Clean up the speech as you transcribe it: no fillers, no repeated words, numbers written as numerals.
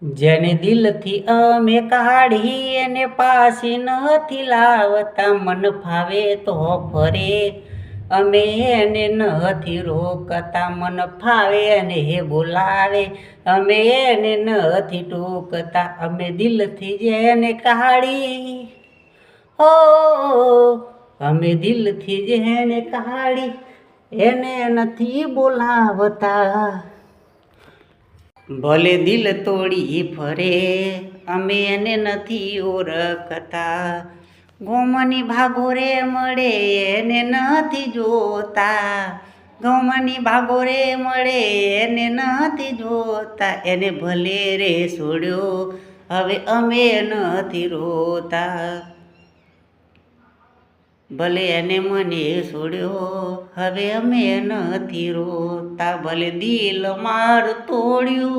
જેને દિલથી અમે કાઢી એને પાછી નથી લાવતા. મન ફાવે તો ફરે અમે એને નથી રોકતા. મન ફાવે એને બોલાવે અમે એને નથી ટોકતા. અમે દિલથી જેને કાઢી હો અમે દિલથી જેને કાઢી એને નથી બોલાવતા. ભલે દિલ તોડી ફરે અમે એને નથી ઓળખતા. ગોમની ભાગોરે મળે એને નથી જોતા. ગોમની ભાગોરે મળે એને નથી જોતા. એને ભલે રે છોડ્યો હવે અમે નથી રોતા. ભલે એને મને છોડ્યો હવે અમે નથી રોતા. ભલે દિલ મારું તોડ્યું